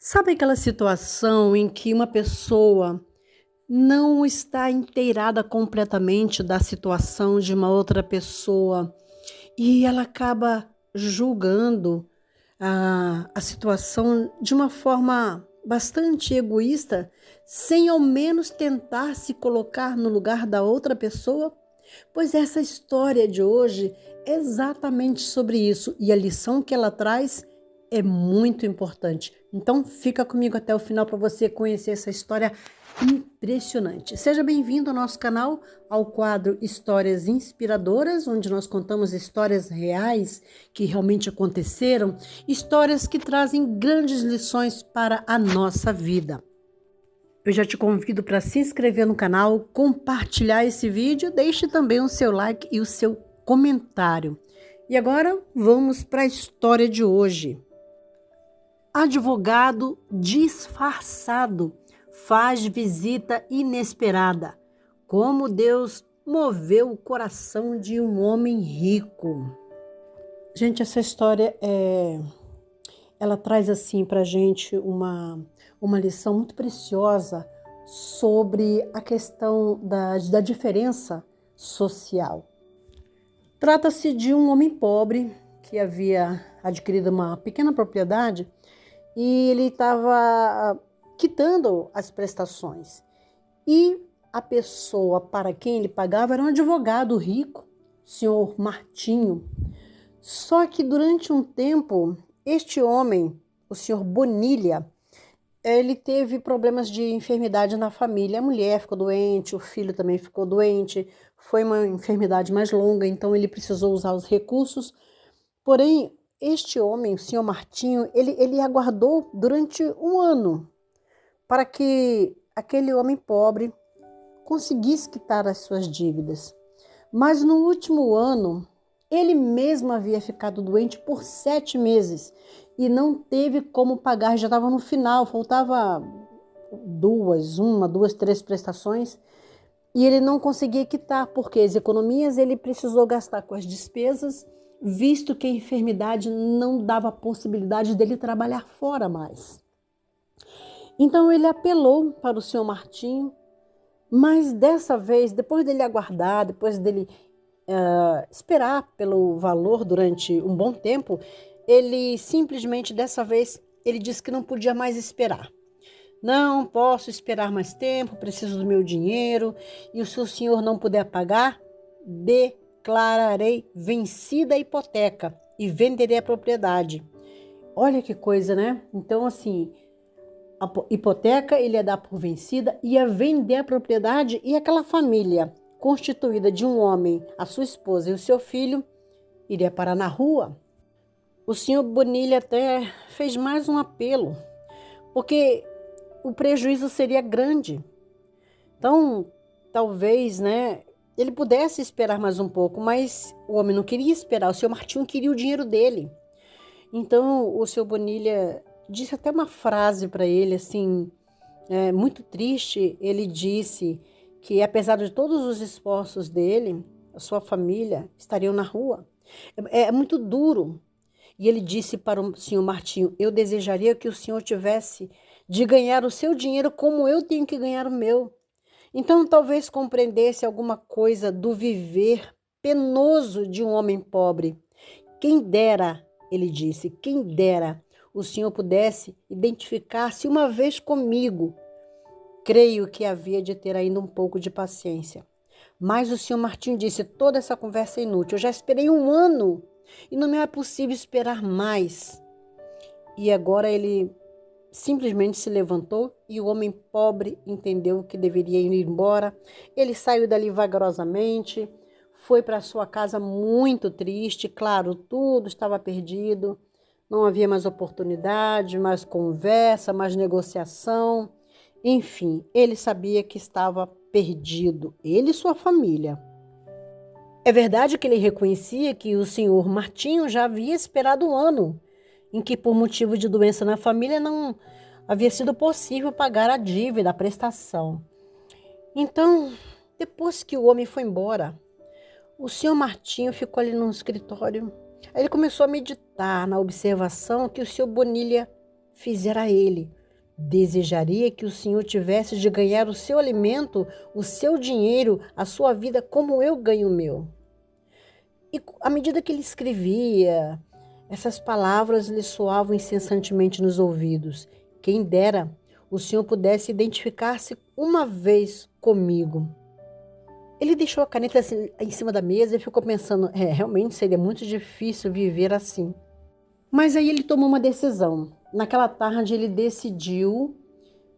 Sabe aquela situação em que uma pessoa não está inteirada completamente da situação de uma outra pessoa e ela acaba julgando a situação de uma forma bastante egoísta, sem ao menos tentar se colocar no lugar da outra pessoa? Pois essa história de hoje é exatamente sobre isso e a lição que ela traz é muito importante. Então fica comigo até o final para você conhecer essa história impressionante. Seja bem-vindo ao nosso canal, ao quadro Histórias Inspiradoras, onde nós contamos histórias reais que realmente aconteceram, histórias que trazem grandes lições para a nossa vida. Eu já te convido para se inscrever no canal, compartilhar esse vídeo, deixe também o seu like e o seu comentário. E agora vamos para a história de hoje. Advogado disfarçado faz visita inesperada. Como Deus moveu o coração de um homem rico. Gente, essa história ela traz assim para a gente uma lição muito preciosa sobre a questão da diferença social. Trata-se de um homem pobre que havia adquirido uma pequena propriedade e ele estava quitando as prestações. E a pessoa para quem ele pagava era um advogado rico, o senhor Martinho. Só que durante um tempo, este homem, o senhor Bonilha, ele teve problemas de enfermidade na família. A mulher ficou doente, o filho também ficou doente. Foi uma enfermidade mais longa, então ele precisou usar os recursos. Porém, este homem, o senhor Martinho, ele aguardou durante um ano para que aquele homem pobre conseguisse quitar as suas dívidas. Mas no último ano, ele mesmo havia ficado doente por 7 meses e não teve como pagar, já estava no final, faltava duas, três prestações e ele não conseguia quitar, porque as economias ele precisou gastar com as despesas, visto que a enfermidade não dava possibilidade dele trabalhar fora mais. Então ele apelou para o senhor Martinho, mas dessa vez, depois dele aguardar, depois dele esperar pelo valor durante um bom tempo, ele simplesmente dessa vez ele disse que não podia mais esperar. Não posso esperar mais tempo, preciso do meu dinheiro e se o senhor não puder pagar, declararei vencida a hipoteca e venderei a propriedade. Olha que coisa, né? Então assim, a hipoteca ele ia dar por vencida, ia vender a propriedade e aquela família constituída de um homem, a sua esposa e o seu filho, iria parar na rua. O senhor Bonilha até fez mais um apelo, porque o prejuízo seria grande. Então, talvez, né, ele pudesse esperar mais um pouco, mas o homem não queria esperar, o senhor Martinho queria o dinheiro dele. Então, o senhor Bonilha disse até uma frase para ele, assim, muito triste. Ele disse que apesar de todos os esforços dele, a sua família estariam na rua. É muito duro. E ele disse para o senhor Martinho, eu desejaria que o senhor tivesse de ganhar o seu dinheiro como eu tenho que ganhar o meu. Então talvez compreendesse alguma coisa do viver penoso de um homem pobre. Quem dera, ele disse, quem dera o senhor pudesse identificar-se uma vez comigo. Creio que havia de ter ainda um pouco de paciência. Mas o senhor Martinho disse, toda essa conversa é inútil. Eu já esperei um ano e não me é possível esperar mais. E agora ele simplesmente se levantou e o homem pobre entendeu que deveria ir embora. Ele saiu dali vagarosamente, foi para sua casa muito triste. Claro, tudo estava perdido. Não havia mais oportunidade, mais conversa, mais negociação. Enfim, ele sabia que estava perdido, ele e sua família. É verdade que ele reconhecia que o senhor Martinho já havia esperado um ano, em que por motivo de doença na família não havia sido possível pagar a dívida, a prestação. Então, depois que o homem foi embora, o senhor Martinho ficou ali no escritório. Aí ele começou a meditar na observação que o senhor Bonilha fizera a ele. Desejaria que o senhor tivesse de ganhar o seu alimento, o seu dinheiro, a sua vida como eu ganho o meu. E à medida que ele escrevia, essas palavras lhe soavam incessantemente nos ouvidos. Quem dera o senhor pudesse identificar-se uma vez comigo. Ele deixou a caneta assim, em cima da mesa e ficou pensando, realmente seria muito difícil viver assim. Mas aí ele tomou uma decisão. Naquela tarde ele decidiu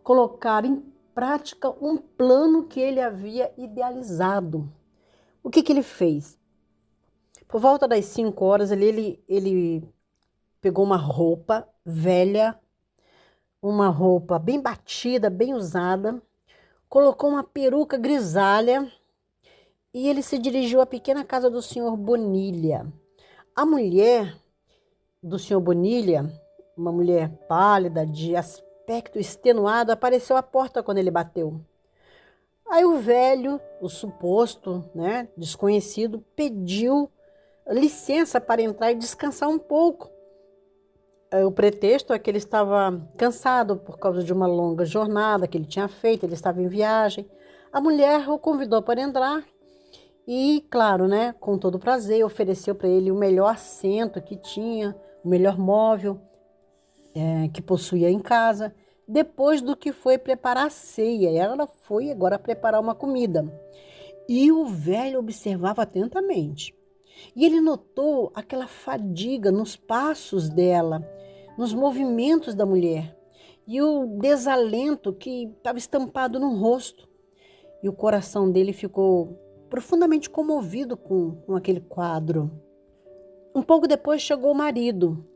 colocar em prática um plano que ele havia idealizado. O que ele fez? Por volta das 5 horas ele pegou uma roupa velha, uma roupa bem batida, bem usada, colocou uma peruca grisalha e ele se dirigiu à pequena casa do senhor Bonilha. A mulher do senhor Bonilha, uma mulher pálida, de aspecto extenuado, apareceu à porta quando ele bateu. Aí o velho, o suposto, desconhecido, pediu licença para entrar e descansar um pouco. O pretexto é que ele estava cansado por causa de uma longa jornada que ele tinha feito, ele estava em viagem. A mulher o convidou para entrar e, claro, com todo prazer, ofereceu para ele o melhor assento que tinha, o melhor móvel que possuía em casa, depois do que foi preparar a ceia. Ela foi agora preparar uma comida. E o velho observava atentamente. E ele notou aquela fadiga nos passos dela, nos movimentos da mulher, e o desalento que estava estampado no rosto. E o coração dele ficou profundamente comovido com aquele quadro. Um pouco depois chegou o marido,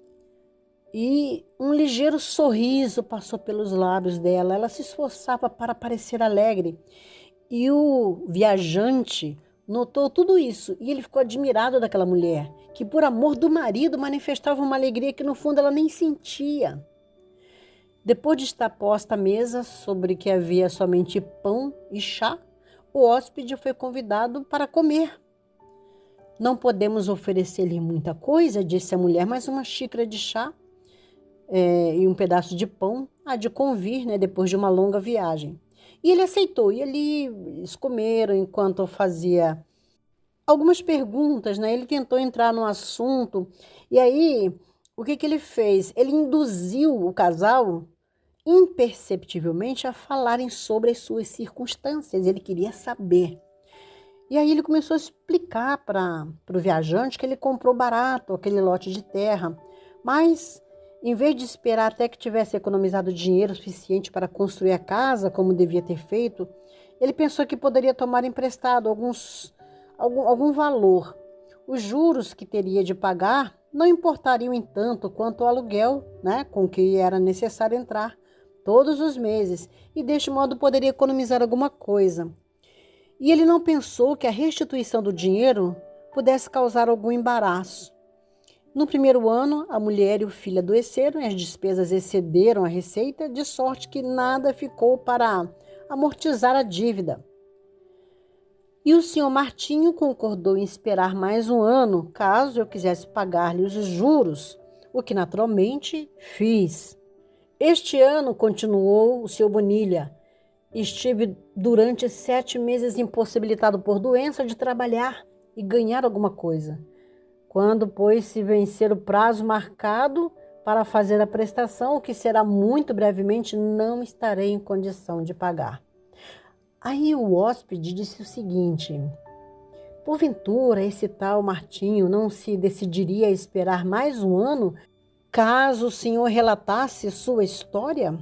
e um ligeiro sorriso passou pelos lábios dela. Ela se esforçava para parecer alegre, e o viajante notou tudo isso e ele ficou admirado daquela mulher, que por amor do marido manifestava uma alegria que no fundo ela nem sentia. Depois de estar posta à mesa, sobre que havia somente pão e chá, o hóspede foi convidado para comer. Não podemos oferecer-lhe muita coisa, disse a mulher, mas uma xícara de chá e um pedaço de pão há de convir, depois de uma longa viagem. E ele aceitou, e ali eles comeram enquanto fazia algumas perguntas, Ele tentou entrar no assunto, e aí o que ele fez? Ele induziu o casal imperceptivelmente a falarem sobre as suas circunstâncias, ele queria saber. E aí ele começou a explicar para o viajante que ele comprou barato aquele lote de terra, mas em vez de esperar até que tivesse economizado dinheiro suficiente para construir a casa, como devia ter feito, ele pensou que poderia tomar emprestado algum valor. Os juros que teria de pagar não importariam em tanto quanto o aluguel, com que era necessário entrar todos os meses, e deste modo poderia economizar alguma coisa. E ele não pensou que a restituição do dinheiro pudesse causar algum embaraço. No primeiro ano, a mulher e o filho adoeceram e as despesas excederam a receita, de sorte que nada ficou para amortizar a dívida. E o senhor Martinho concordou em esperar mais um ano, caso eu quisesse pagar-lhe os juros, o que naturalmente fiz. Este ano, continuou o senhor Bonilha, estive durante 7 meses impossibilitado por doença de trabalhar e ganhar alguma coisa. Quando, pois, se vencer o prazo marcado para fazer a prestação, o que será muito brevemente, não estarei em condição de pagar. Aí o hóspede disse o seguinte: porventura esse tal Martinho não se decidiria a esperar mais um ano, caso o senhor relatasse sua história?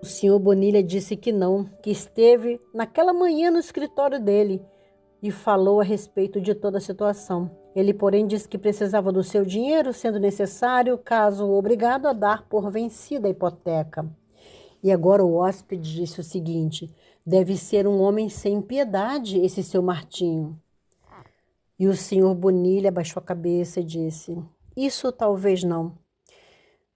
O senhor Bonilha disse que não, que esteve naquela manhã no escritório dele e falou a respeito de toda a situação. Ele, porém, disse que precisava do seu dinheiro, sendo necessário, caso obrigado a dar por vencida a hipoteca. E agora o hóspede disse o seguinte: deve ser um homem sem piedade esse seu Martinho. E o senhor Bonilha abaixou a cabeça e disse: isso talvez não.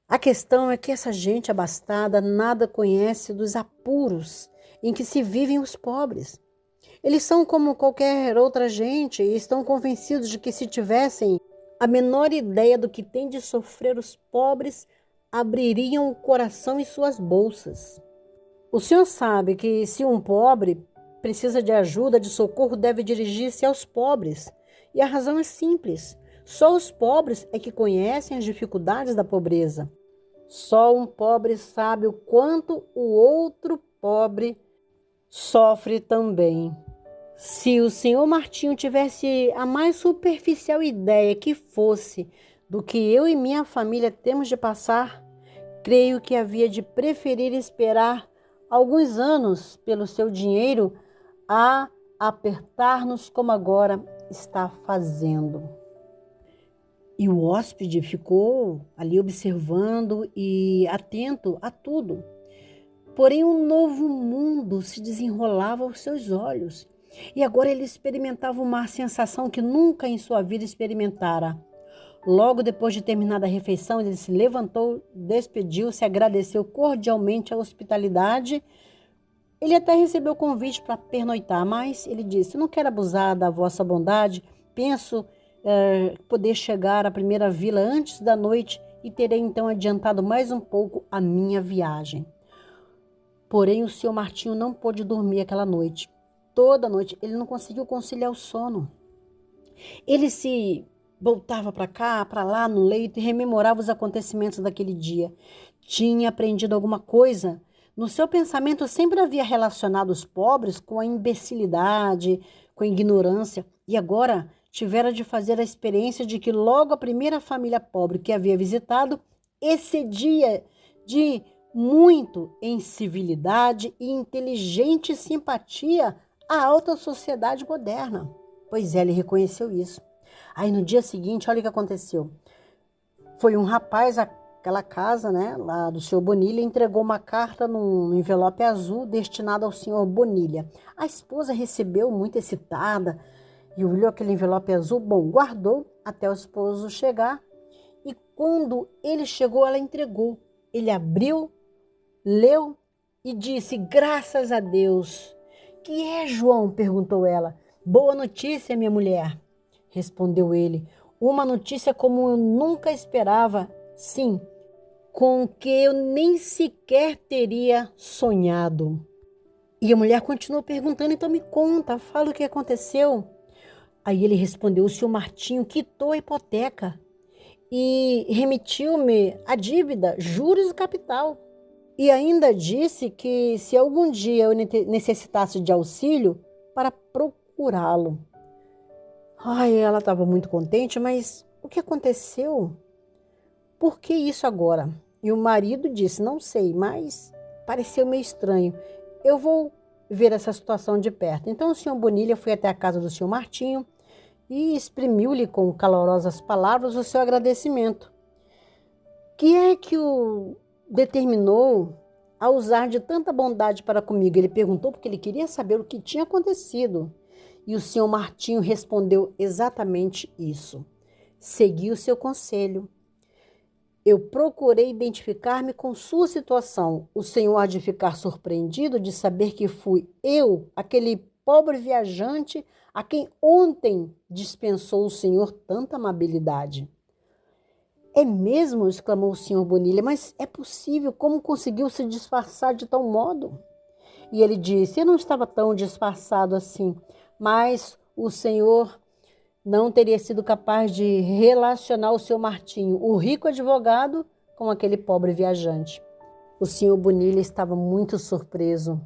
A questão é que essa gente abastada nada conhece dos apuros em que se vivem os pobres. Eles são como qualquer outra gente e estão convencidos de que se tivessem a menor ideia do que tem de sofrer os pobres, abririam o coração em suas bolsas. O senhor sabe que se um pobre precisa de ajuda, de socorro, deve dirigir-se aos pobres. E a razão é simples. Só os pobres é que conhecem as dificuldades da pobreza. Só um pobre sabe o quanto o outro pobre sofre também. Se o senhor Martinho tivesse a mais superficial ideia que fosse do que eu e minha família temos de passar, creio que havia de preferir esperar alguns anos pelo seu dinheiro a apertar-nos como agora está fazendo. E o hóspede ficou ali observando e atento a tudo. Porém, um novo mundo se desenrolava aos seus olhos. E agora ele experimentava uma sensação que nunca em sua vida experimentara. Logo depois de terminada a refeição, ele se levantou, despediu-se, agradeceu cordialmente a hospitalidade. Ele até recebeu o convite para pernoitar, mas ele disse: não quero abusar da vossa bondade, penso poder chegar à primeira vila antes da noite e terei então adiantado mais um pouco a minha viagem. Porém, o senhor Martinho não pôde dormir aquela noite. Toda noite ele não conseguiu conciliar o sono. Ele se voltava para cá, para lá no leito e rememorava os acontecimentos daquele dia. Tinha aprendido alguma coisa. No seu pensamento sempre havia relacionado os pobres com a imbecilidade, com a ignorância, e agora tivera de fazer a experiência de que logo a primeira família pobre que havia visitado excedia de muito em civilidade e inteligente simpatia a alta sociedade moderna. Pois é, ele reconheceu isso. Aí no dia seguinte, olha o que aconteceu. Foi um rapaz àquela casa, né, lá do senhor Bonilha, entregou uma carta num envelope azul destinado ao senhor Bonilha. A esposa recebeu muito excitada e olhou aquele envelope azul, guardou até o esposo chegar. E quando ele chegou, ela entregou. Ele abriu, leu e disse: graças a Deus. Que é, João? Perguntou ela. Boa notícia, minha mulher, respondeu ele. Uma notícia como eu nunca esperava. Sim, com o que eu nem sequer teria sonhado. E a mulher continuou perguntando: então me conta, fala o que aconteceu. Aí ele respondeu: o senhor Martinho quitou a hipoteca e remitiu-me a dívida, juros e capital. E ainda disse que se algum dia eu necessitasse de auxílio, para procurá-lo. Ai, ela estava muito contente, mas o que aconteceu? Por que isso agora? E o marido disse: não sei, mas pareceu meio estranho. Eu vou ver essa situação de perto. Então o senhor Bonilha foi até a casa do senhor Martinho e exprimiu-lhe com calorosas palavras o seu agradecimento. Que é que o determinou a usar de tanta bondade para comigo? Ele perguntou porque ele queria saber o que tinha acontecido. E o senhor Martinho respondeu exatamente isso. Segui o seu conselho. Eu procurei identificar-me com sua situação. O senhor há de ficar surpreendido de saber que fui eu, aquele pobre viajante, a quem ontem dispensou o senhor tanta amabilidade. É mesmo? Exclamou o senhor Bonilha. Mas é possível? Como conseguiu se disfarçar de tal modo? E ele disse: eu não estava tão disfarçado assim, mas o senhor não teria sido capaz de relacionar o senhor Martinho, o rico advogado, com aquele pobre viajante. O senhor Bonilha estava muito surpreso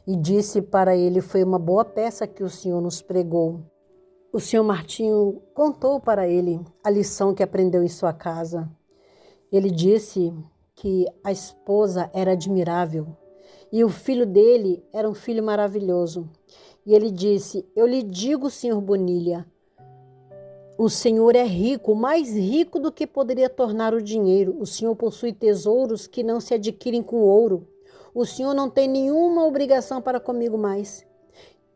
e disse para ele: foi uma boa peça que o senhor nos pregou. O senhor Martinho contou para ele a lição que aprendeu em sua casa. Ele disse que a esposa era admirável e o filho dele era um filho maravilhoso. E ele disse: eu lhe digo, senhor Bonilha, o senhor é rico, mais rico do que poderia tornar o dinheiro. O senhor possui tesouros que não se adquirem com ouro. O senhor não tem nenhuma obrigação para comigo mais.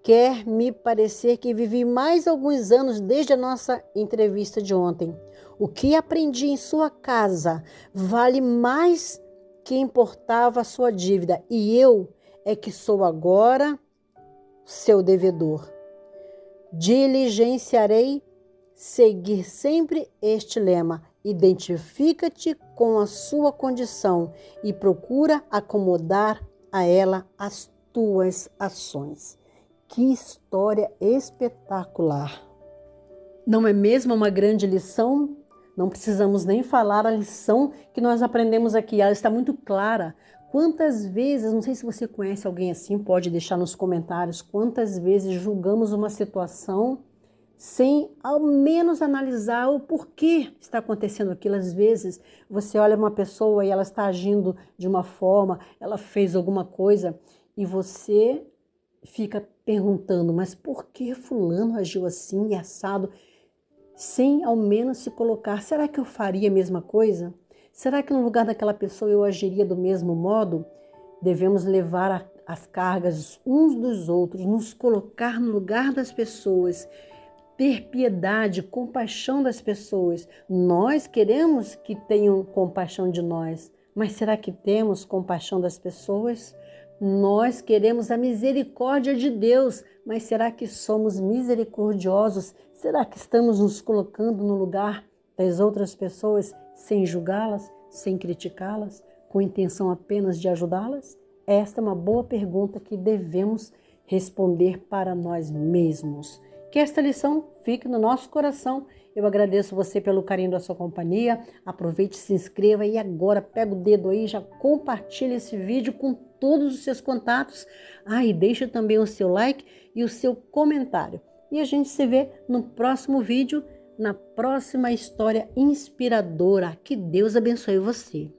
Quer me parecer que vivi mais alguns anos desde a nossa entrevista de ontem. O que aprendi em sua casa vale mais que importava a sua dívida. E eu é que sou agora seu devedor. Diligenciarei seguir sempre este lema: Identifica-te com a sua condição e procura acomodar a ela as tuas ações. Que história espetacular! Não é mesmo uma grande lição? Não precisamos nem falar a lição que nós aprendemos aqui, ela está muito clara. Quantas vezes, não sei se você conhece alguém assim, pode deixar nos comentários, quantas vezes julgamos uma situação sem ao menos analisar o porquê está acontecendo aquilo. Às vezes você olha uma pessoa e ela está agindo de uma forma, ela fez alguma coisa e você fica perguntando, mas por que fulano agiu assim e assado? Sem ao menos se colocar, será que eu faria a mesma coisa? Será que no lugar daquela pessoa eu agiria do mesmo modo? Devemos levar as cargas uns dos outros, nos colocar no lugar das pessoas, ter piedade, compaixão das pessoas. Nós queremos que tenham compaixão de nós, mas será que temos compaixão das pessoas? Nós queremos a misericórdia de Deus, mas será que somos misericordiosos? Será que estamos nos colocando no lugar das outras pessoas sem julgá-las, sem criticá-las, com intenção apenas de ajudá-las? Esta é uma boa pergunta que devemos responder para nós mesmos. Que esta lição fique no nosso coração. Eu agradeço você pelo carinho da sua companhia. Aproveite, se inscreva e agora pega o dedo aí, já compartilha esse vídeo com todos os seus contatos. E deixa também o seu like e o seu comentário. E a gente se vê no próximo vídeo, na próxima história inspiradora. Que Deus abençoe você.